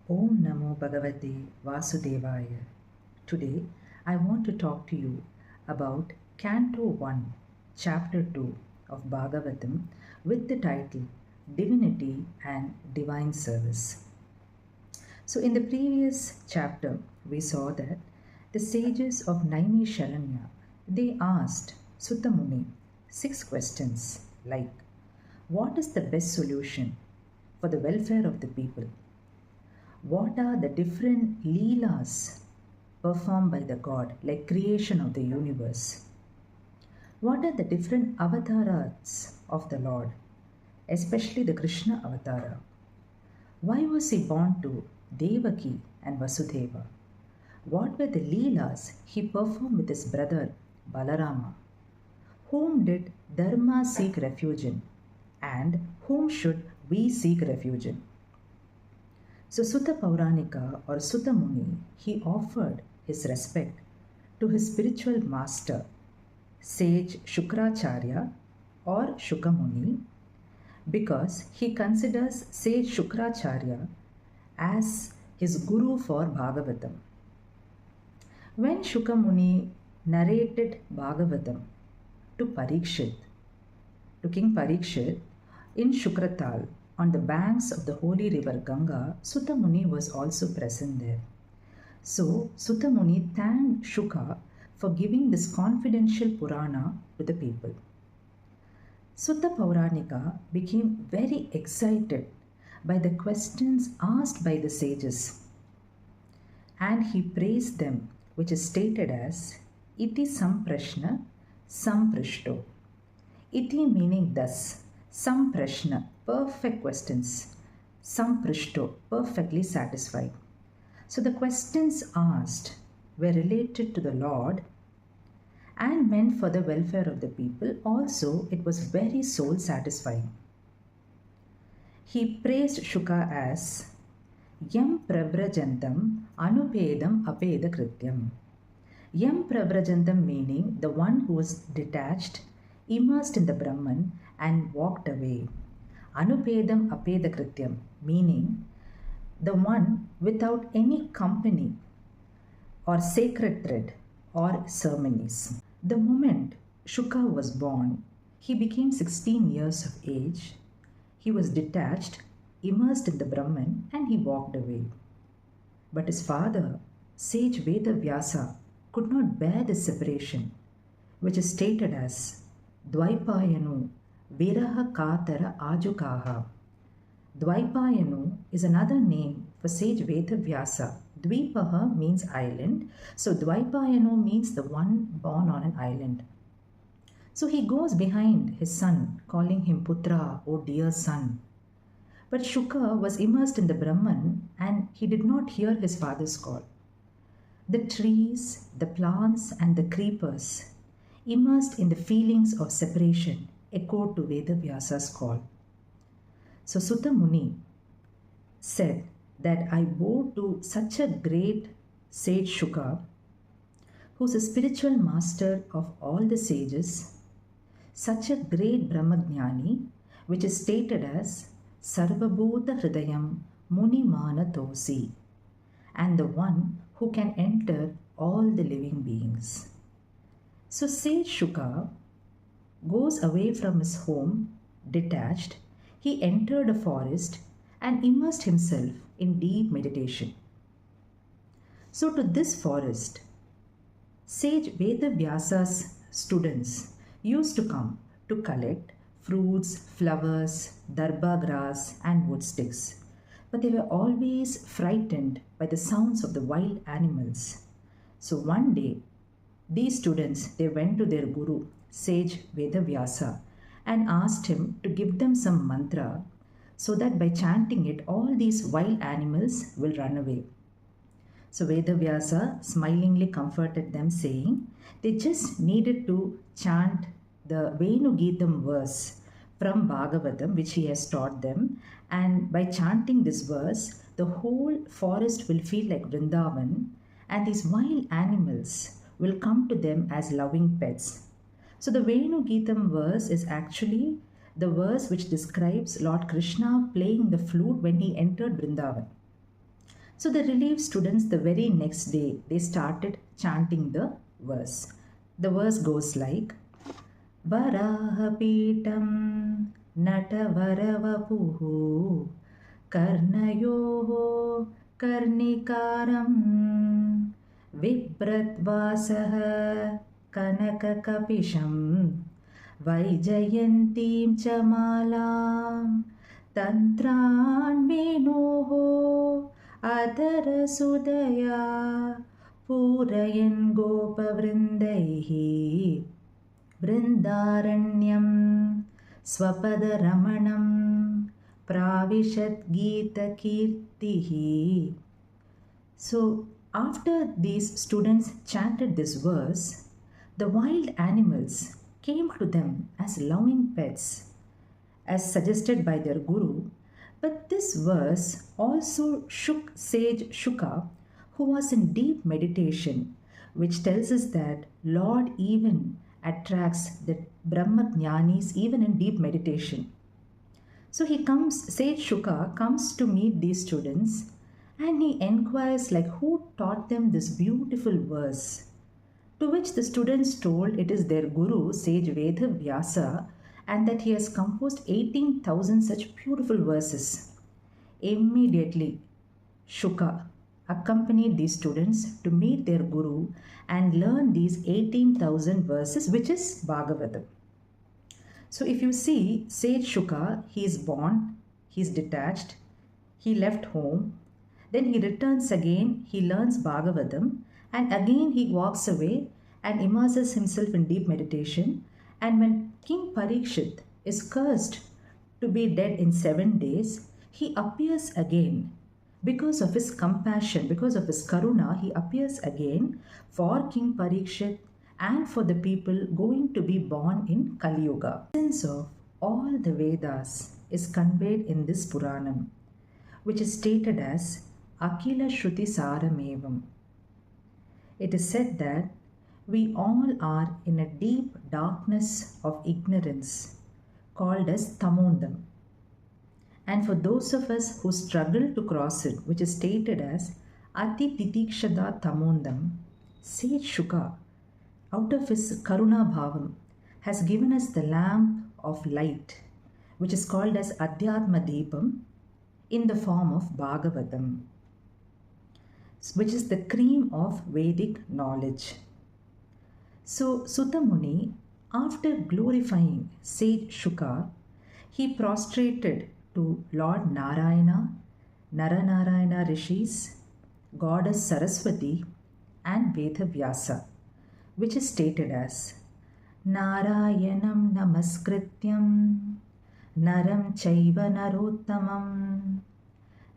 Om Namo Bhagavate Vasudevaya. Today I want to talk to you about Canto 1, Chapter 2 of Bhagavatham with the title Divinity and Divine Service. So, in the previous chapter, we saw that the sages of Naimisharanya they asked Sutta Muni 6 questions like, what is the best solution for the welfare of the people? What are the different leelas performed by the god, like creation of the universe? What are the different avatars of the Lord, especially the Krishna avatara? Why was he born to Devaki and Vasudeva? What were the leelas he performed with his brother Balarama? Whom did Dharma seek refuge in? And whom should we seek refuge in? So Sutta Pauranika or Sutta Muni, he offered his respect to his spiritual master, sage Shukracharya or Shukamuni, because he considers sage Shukracharya as his guru for Bhagavatam. When Shukamuni narrated Bhagavatam to Parikshit, to King Parikshit in Shukratal, on the banks of the holy river Ganga, Sutta Muni was also present there. So, Sutta Muni thanked Shuka for giving this confidential Purana to the people. Sutta Pauranika became very excited by the questions asked by the sages, and he praised them, which is stated as Iti Samprashna Samprishto. Iti meaning thus, Samprashna, perfect questions, Samprishto, perfectly satisfied. So the questions asked were related to the Lord and meant for the welfare of the people. Also, it was very soul satisfying. He praised Shuka as Yam Pravrajantam Anupedam Apeda Krityam. Yam Pravrajantam meaning the one who was detached, immersed in the Brahman and walked away. Anupedam Apeda Krityam meaning the one without any company or sacred thread or ceremonies. The moment Shuka was born, he became 16 years of age. He was detached, immersed in the Brahman, and he walked away. But his father, sage Vedavyasa, could not bear this separation, which is stated as Dvaipayanu Viraha Katara Ajukaha. Dvaipayanu is another name for sage Vedavyasa. Dvipaha means island, so Dvaipayanu means the one born on an island. So he goes behind his son, calling him Putra, O dear son. But Shuka was immersed in the Brahman and he did not hear his father's call. The trees, the plants, and the creepers, immersed in the feelings of separation, echoed to Vedavyasa's call. So Sutta Muni said that I bow to such a great sage Shuka, who's a spiritual master of all the sages, such a great Brahmagnani, which is stated as Sarvabhuta Hridayam Munimana Tosi, and the one who can enter all the living beings. So sage Shuka goes away from his home, detached. He entered a forest and immersed himself in deep meditation. So to this forest, sage Vedavyasa's students used to come to collect fruits, flowers, darba grass and wood sticks. But they were always frightened by the sounds of the wild animals. So one day, these students, they went to their guru, sage Vedavyasa, and asked him to give them some mantra so that by chanting it, all these wild animals will run away. So Vedavyasa smilingly comforted them, saying they just needed to chant the Venu Geetam verse from Bhagavatam, which he has taught them, and by chanting this verse, the whole forest will feel like Vrindavan, and these wild animals will come to them as loving pets. So the Venu Geetam verse is actually the verse which describes Lord Krishna playing the flute when he entered Vrindavan. So the relieved students, the very next day, they started chanting the verse. The verse goes like Varahapitam Natavaravapuhu Karnayoho Karnikaram Vibratvasaha Kanakakapisham Vaijayantim Chamalam Tantran Venoho Adarasudaya Purayan Gopavrindaihi Vrindaranyam Swapadaramanam Pravishat Gita Kirtihi. So, after these students chanted this verse, the wild animals came to them as loving pets, as suggested by their guru. But this verse also shook sage Shuka, who was in deep meditation, which tells us that Lord even attracts the Brahmajnanis even in deep meditation. So sage Shuka comes to meet these students and he inquires like who taught them this beautiful verse. To which the students told it is their guru, sage Vyasa, and that he has composed 18,000 such beautiful verses. Immediately, Shuka accompanied these students to meet their guru and learn these 18,000 verses, which is Bhagavatham. So if you see sage Shuka, he is born, he is detached, he left home, then he returns again, he learns Bhagavatam, and again he walks away and immerses himself in deep meditation. And when King Parikshit is cursed to be dead in 7 days, he appears again. Because of his compassion, because of his karuna, he appears again for King Parikshit and for the people going to be born in Kali Yuga. The essence of all the Vedas is conveyed in this Puranam, which is stated as Akila Shruti Saramevam. It is said that we all are in a deep darkness of ignorance called as Tamondam. And for those of us who struggle to cross it, which is stated as Ati Titikshada Tamondam, sage Shuka, out of his Karuna Bhavam, has given us the lamp of light, which is called as Adhyatma Deepam, in the form of Bhagavatam, which is the cream of Vedic knowledge. So Sutta Muni, after glorifying sage Shuka, he prostrated to Lord Narayana, Naranarayana Rishis, Goddess Saraswati, and Vedavyasa, which is stated as Narayanam Namaskrityam Naram Chaiva Narottamam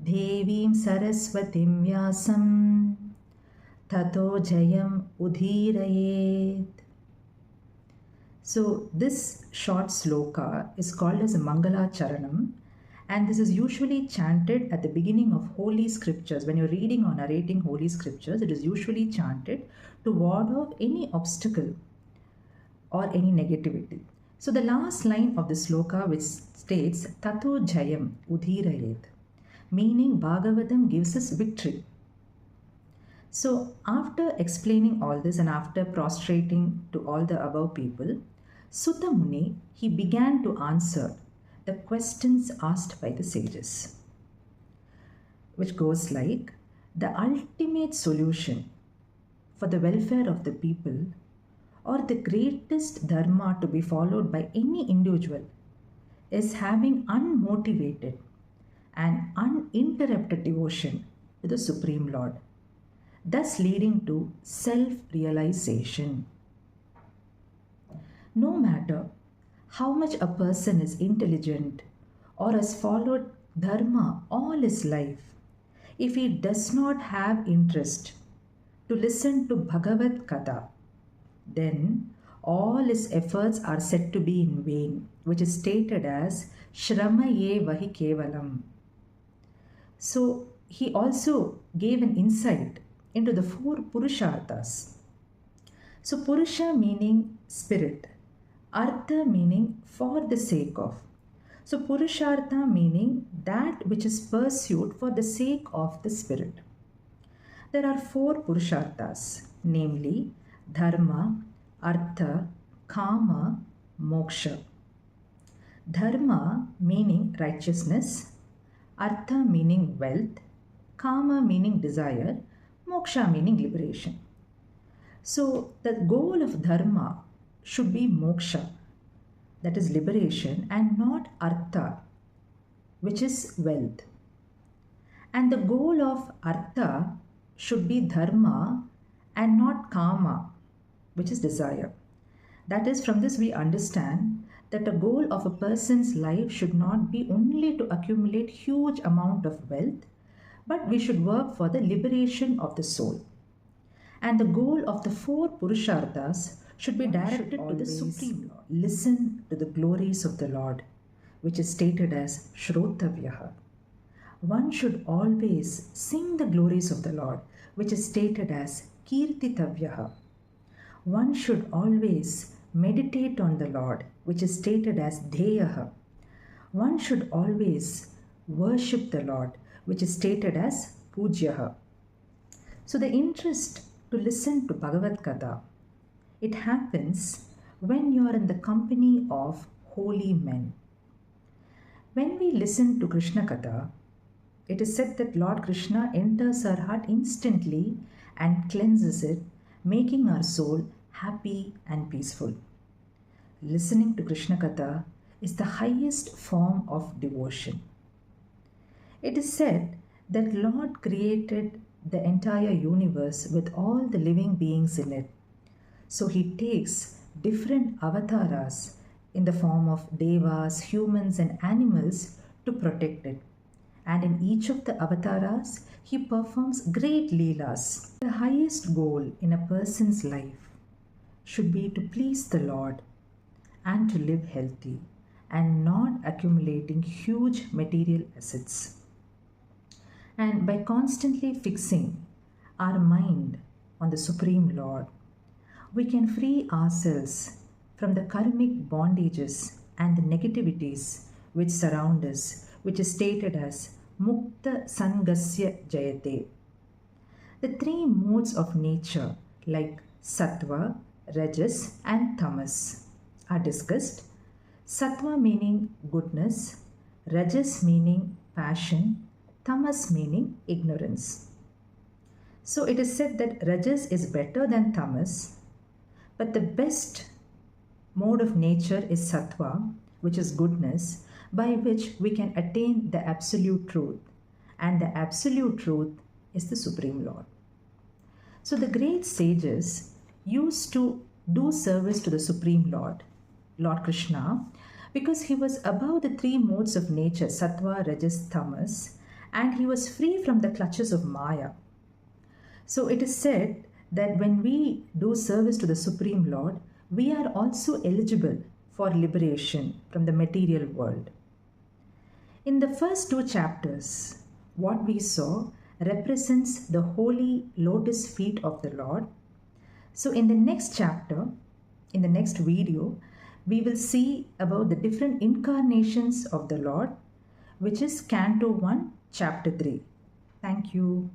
Devim Saraswatim Vyasam Tato Jayam Udhirayet. So this short sloka is called as a Mangala Charanam, and this is usually chanted at the beginning of holy scriptures. When you're reading or narrating holy scriptures, it is usually chanted to ward off any obstacle or any negativity. So the last line of the sloka, which states Tato Jayam Udhirayet, meaning Bhagavatam gives us victory. So after explaining all this and after prostrating to all the above people, Sutta Muni, he began to answer the questions asked by the sages, which goes like, the ultimate solution for the welfare of the people or the greatest dharma to be followed by any individual is having unmotivated and uninterrupted devotion to the Supreme Lord, thus leading to self-realization. No matter how much a person is intelligent or has followed dharma all his life, if he does not have interest to listen to Bhagavad Katha, then all his efforts are said to be in vain, which is stated as Shramaye Vahi Kevalam. So he also gave an insight into the 4 Purushartas. So Purusha meaning spirit, Artha meaning for the sake of. So Purushartha meaning that which is pursued for the sake of the spirit. There are 4 Purushartas, namely Dharma, Artha, Kama, Moksha. Dharma meaning righteousness, Artha meaning wealth, Kama meaning desire, Moksha meaning liberation. So the goal of Dharma should be Moksha, that is liberation, and not Artha, which is wealth. And the goal of Artha should be Dharma and not Kama, which is desire. That is, from this we understand that the goal of a person's life should not be only to accumulate huge amount of wealth, but we should work for the liberation of the soul. And the goal of the 4 Purushartas should be directed to the Supreme Lord. Listen to the glories of the Lord, which is stated as Shrotavyaha. One should always sing the glories of the Lord, which is stated as Kirtitavyaha. One should always meditate on the Lord, which is stated as Dheyaha. One should always worship the Lord, which is stated as Pujyaha. So the interest to listen to Bhagavad Gita, it happens when you are in the company of holy men. When we listen to Krishna Katha, it is said that Lord Krishna enters our heart instantly and cleanses it, making our soul happy and peaceful. Listening to Krishna Katha is the highest form of devotion. It is said that Lord created the entire universe with all the living beings in it. So he takes different avatars in the form of devas, humans and animals to protect it. And in each of the avatars, he performs great leelas. The highest goal in a person's life should be to please the Lord and to live healthy and not accumulating huge material assets. And by constantly fixing our mind on the Supreme Lord, we can free ourselves from the karmic bondages and the negativities which surround us, which is stated as Mukta Sangasya Jayate. The 3 modes of nature like Sattva, Rajas and Tamas are discussed. Sattva meaning goodness, Rajas meaning passion, Tamas meaning ignorance. So it is said that Rajas is better than Tamas, but the best mode of nature is Sattva, which is goodness, by which we can attain the absolute truth. And the absolute truth is the Supreme Lord. So the great sages used to do service to the Supreme Lord, Lord Krishna, because he was above the 3 modes of nature, Sattva, Rajas, Tamas, and he was free from the clutches of Maya. So it is said that when we do service to the Supreme Lord, we are also eligible for liberation from the material world. In the first 2 chapters, what we saw represents the holy lotus feet of the Lord. So in the next chapter, in the next video, we will see about the different incarnations of the Lord, which is Canto 1, Chapter 3. Thank you.